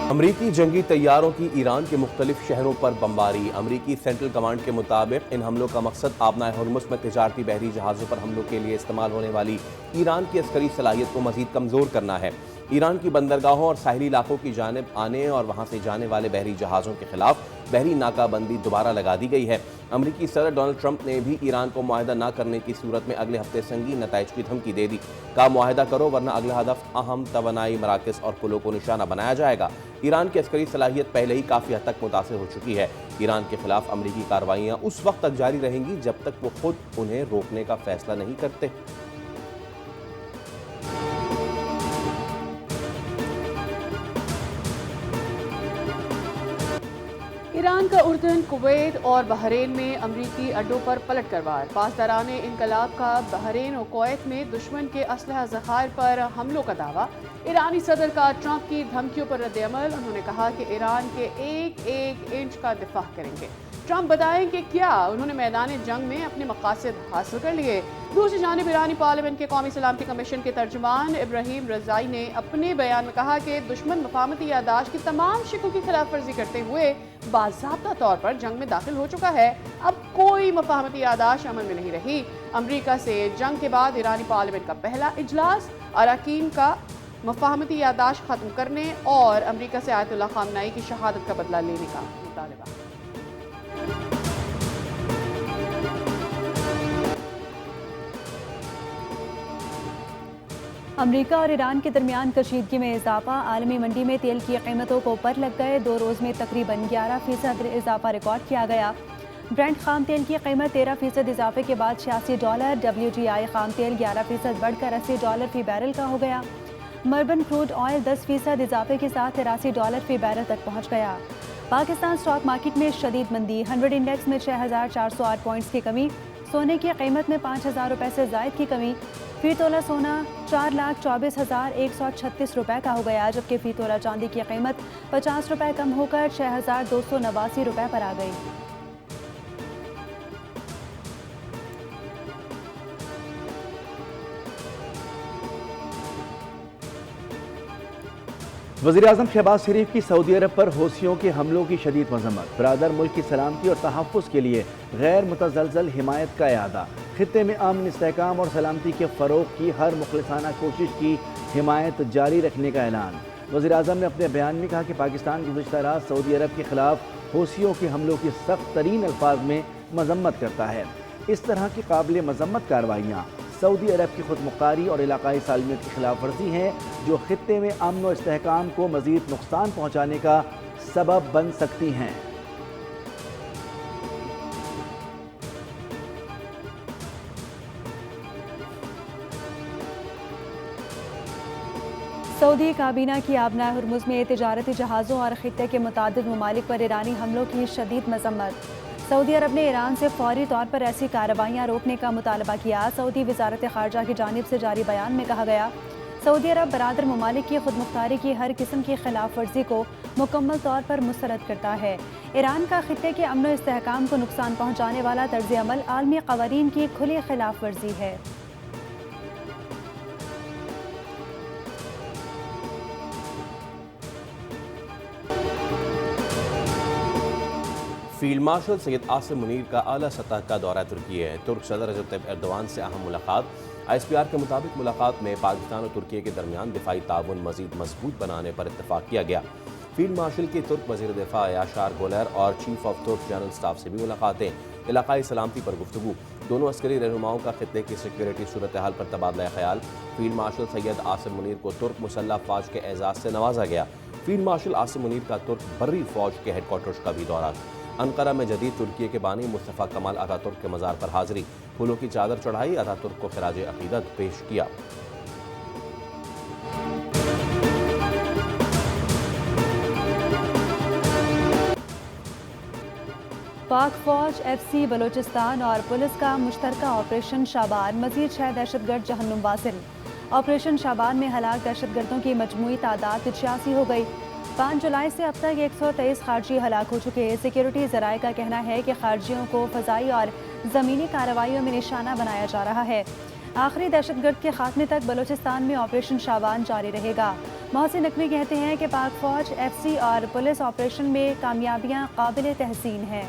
امریکی جنگی طیاروں کی ایران کے مختلف شہروں پر بمباری۔ امریکی سینٹرل کمانڈ کے مطابق ان حملوں کا مقصد آبنائے ہرمز میں تجارتی بحری جہازوں پر حملوں کے لیے استعمال ہونے والی ایران کی عسکری صلاحیت کو مزید کمزور کرنا ہے۔ ایران کی بندرگاہوں اور ساحلی علاقوں کی جانب آنے اور وہاں سے جانے والے بحری جہازوں کے خلاف بحری ناکہ بندی دوبارہ لگا دی گئی ہے۔ امریکی صدر ڈونلڈ ٹرمپ نے بھی ایران کو معاہدہ نہ کرنے کی صورت میں اگلے ہفتے سنگین نتائج کی دھمکی دے دی۔ کہا معاہدہ کرو ورنہ اگلا ہدف اہم توانائی مراکز اور پلوں کو نشانہ بنایا جائے گا۔ ایران کی عسکری صلاحیت پہلے ہی کافی حد تک متاثر ہو چکی ہے۔ ایران کے خلاف امریکی کارروائیاں اس وقت تک جاری رہیں گی جب تک وہ خود انہیں روکنے کا فیصلہ نہیں کرتے۔ ایران کا اردن، کویت اور بحرین میں امریکی اڈوں پر پلٹ کر وار۔ پاسداران انقلاب کا بحرین اور کویت میں دشمن کے اسلحہ ذخائر پر حملوں کا دعویٰ۔ ایرانی صدر کا ٹرمپ کی دھمکیوں پر رد عمل۔ انہوں نے کہا کہ ایران کے ایک ایک انچ کا دفاع کریں گے۔ ٹرمپ بتائیں کہ کیا انہوں نے میدان جنگ میں اپنے مقاصد حاصل کر لیے۔ دوسری جانب ایرانی پارلیمنٹ کے قومی سلامتی کمیشن کے ترجمان ابراہیم رضائی نے اپنے بیان میں کہا کہ دشمن مفاہمتی یادداشت کی تمام شقوں کی خلاف ورزی کرتے ہوئے باضابطہ طور پر جنگ میں داخل ہو چکا ہے۔ اب کوئی مفاہمتی یادداشت عمل میں نہیں رہی۔ امریکہ سے جنگ کے بعد ایرانی پارلیمنٹ کا پہلا اجلاس، اراکین کا مفاہمتی یادداشت ختم کرنے اور امریکہ سے آیت اللہ خامنائی کی شہادت کا بدلہ لینے کا مطالبہ۔ امریکہ اور ایران کے درمیان کشیدگی میں اضافہ۔ عالمی منڈی میں تیل کی قیمتوں کو اوپر لگ گئے۔ 2 روز میں تقریباً 11% اضافہ ریکارڈ کیا گیا۔ برنٹ خام تیل کی قیمت 13% اضافے کے بعد $86۔ WTI خام تیل 11% بڑھ کر $80 فی بیرل کا ہو گیا۔ مربن کروڈ آئل 10% اضافے کے ساتھ $83 فی بیرل تک پہنچ گیا۔ پاکستان سٹاک مارکیٹ میں شدید مندی۔ 100 انڈیکس میں 6408 پوائنٹس کی کمی۔ سونے کی قیمت میں 5000 روپے سے زائد کی کمی۔ فی تولہ سونا 4,24,136 روپے کا ہو گیا، جبکہ فی تولہ چاندی کی قیمت 50 روپے کم ہو کر 6,289 روپے پر آ گئی۔ وزیراعظم شہباز شریف کی سعودی عرب پر حوثیوں کے حملوں کی شدید مذمت۔ برادر ملک کی سلامتی اور تحفظ کے لیے غیر متزلزل حمایت کا اعادہ۔ خطے میں امن، استحکام اور سلامتی کے فروغ کی ہر مخلصانہ کوشش کی حمایت جاری رکھنے کا اعلان۔ وزیراعظم نے اپنے بیان میں کہا کہ پاکستان گزشتہ رات سعودی عرب کے خلاف حوثیوں کے حملوں کی سخت ترین الفاظ میں مذمت کرتا ہے۔ اس طرح کی قابل مذمت کارروائیاں سعودی عرب کی خود مختاری اور علاقائی سالمیت کی خلاف ورزی ہیں، جو خطے میں امن و استحکام کو مزید نقصان پہنچانے کا سبب بن سکتی ہیں۔ سعودی کابینہ کی آبنائے ہرمز میں تجارتی جہازوں اور خطے کے متعدد ممالک پر ایرانی حملوں کی شدید مذمت۔ سعودی عرب نے ایران سے فوری طور پر ایسی کارروائیاں روکنے کا مطالبہ کیا۔ سعودی وزارت خارجہ کی جانب سے جاری بیان میں کہا گیا، سعودی عرب برادر ممالک کی خود مختاری کی ہر قسم کی خلاف ورزی کو مکمل طور پر مسترد کرتا ہے۔ ایران کا خطے کے امن و استحکام کو نقصان پہنچانے والا طرز عمل عالمی قوانین کی کھلی خلاف ورزی ہے۔ فیلڈ مارشل سید عاصم منیر کا اعلیٰ سطح کا دورہ ترکیہ ہے۔ ترک صدر رجب طیب ایردوان سے اہم ملاقات۔ ISPR کے مطابق ملاقات میں پاکستان اور ترکیہ کے درمیان دفاعی تعاون مزید مضبوط بنانے پر اتفاق کیا گیا۔ فیلڈ مارشل کی ترک وزیر دفاع یاشار گولر اور چیف آف ترک جنرل سٹاف سے بھی ملاقاتیں۔ علاقائی سلامتی پر گفتگو۔ دونوں عسکری رہنماؤں کا خطے کی سیکیورٹی صورتحال پر تبادلہ خیال۔ فیلڈ مارشل سید عاصم منیر کو ترک مسلح افواج کے اعزاز سے نوازا گیا۔ فیلڈ مارشل عاصم منیر کا ترک بری فوج کے ہیڈ کوارٹرز کا بھی دورہ۔ انقرہ میں جدید ترکیے کے بانی مصطفیٰ کمال آتا ترک کے مزار پر حاضری۔ پھولوں کی چادر چڑھائی، آتا ترک کو خراج عقیدت پیش کیا۔ پاک فوج، FC بلوچستان اور پولیس کا مشترکہ آپریشن شابان، مزید 6 دہشت گرد جہنم واصل۔ آپریشن شابان میں ہلاک دہشت گردوں کی مجموعی تعداد 86 ہو گئی۔ 5 جولائی سے اب تک 123 خارجی ہلاک ہو چکے۔ سیکیورٹی ذرائع کا کہنا ہے کہ خارجیوں کو فضائی اور زمینی کارروائیوں میں نشانہ بنایا جا رہا ہے۔ آخری دہشت گرد کے خاتمے تک بلوچستان میں آپریشن شابان جاری رہے گا۔ محسن نقوی کہتے ہیں کہ پاک فوج FC اور پولیس آپریشن میں کامیابیاں قابل تحسین ہیں۔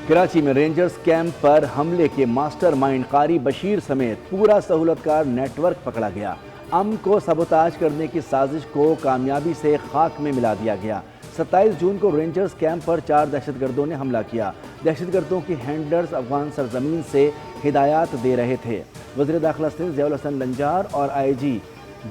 کراچی میں رینجرز کیمپ پر حملے کے ماسٹر مائنڈ قاری بشیر سمیت پورا سہولت کار نیٹ ورک پکڑا گیا۔ امن کو سبوتاج کرنے کی سازش کو کامیابی سے خاک میں ملا دیا گیا۔ 27 جون کو رینجرز کیمپ پر 4 دہشت گردوں نے حملہ کیا۔ دہشت گردوں کی ہینڈلرز افغان سرزمین سے ہدایات دے رہے تھے۔ وزیر داخلہ سندھ ضیاء الحسن لنجار اور IG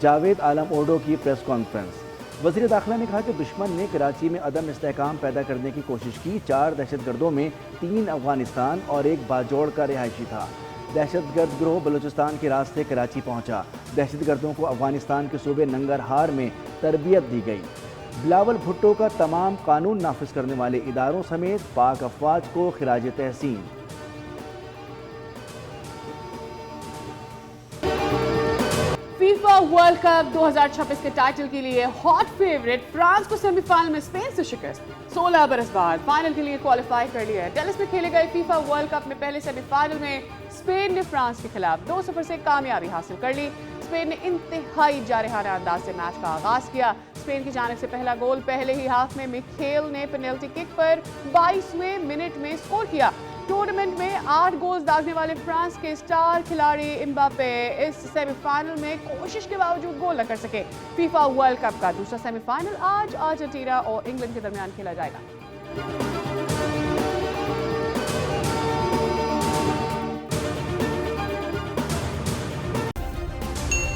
جاوید عالم اوڈو کی پریس کانفرنس۔ وزیر داخلہ نے کہا کہ دشمن نے کراچی میں عدم استحکام پیدا کرنے کی کوشش کی۔ 4 دہشت گردوں میں 3 افغانستان اور 1 باجوڑ کا رہائشی تھا۔ دہشت گرد گروہ بلوچستان کے راستے کراچی پہنچا۔ دہشت گردوں کو افغانستان کے صوبے ننگرہار میں تربیت دی گئی۔ بلاول بھٹو کا تمام قانون نافذ کرنے والے اداروں سمیت پاک افواج کو خراج تحسین۔ فیفا ورلڈ کپ 2026 کے ٹائٹل کے لیے ہاٹ فیورٹ فرانس کو سیمی فائنل میں اسپین سے شکست۔ 16 برس بعد فائنل کے لیے کوالیفائی کر لیا ہے۔ ڈیلس میں کھیلے گئے فیفا ورلڈ کپ میں پہلے سیمی فائنل میں اسپین نے فرانس کے خلاف 2-0 سے کامیابی حاصل کر لی۔ اسپین نے انتہائی جارحانہ انداز سے میچ کا آغاز کیا۔ اسپین کی جانب سے پہلا گول پہلے ہی ہاف میں میکھیل نے پینلٹی کک پر 22ویں منٹ میں سکور کیا۔ ٹورنامنٹ میں 8 گولز داغنے والے فرانس کے سٹار کھلاڑی امباپے اس سیمی فائنل میں کوشش کے باوجود گول نہ کر سکے۔ فیفا ورلڈ کپ کا دوسرا سیمی فائنل آج ارجنٹینا اور انگلینڈ کے درمیان کھیلا جائے گا۔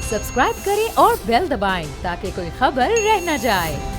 سبسکرائب کریں اور بیل دبائیں تاکہ کوئی خبر رہ نہ جائے۔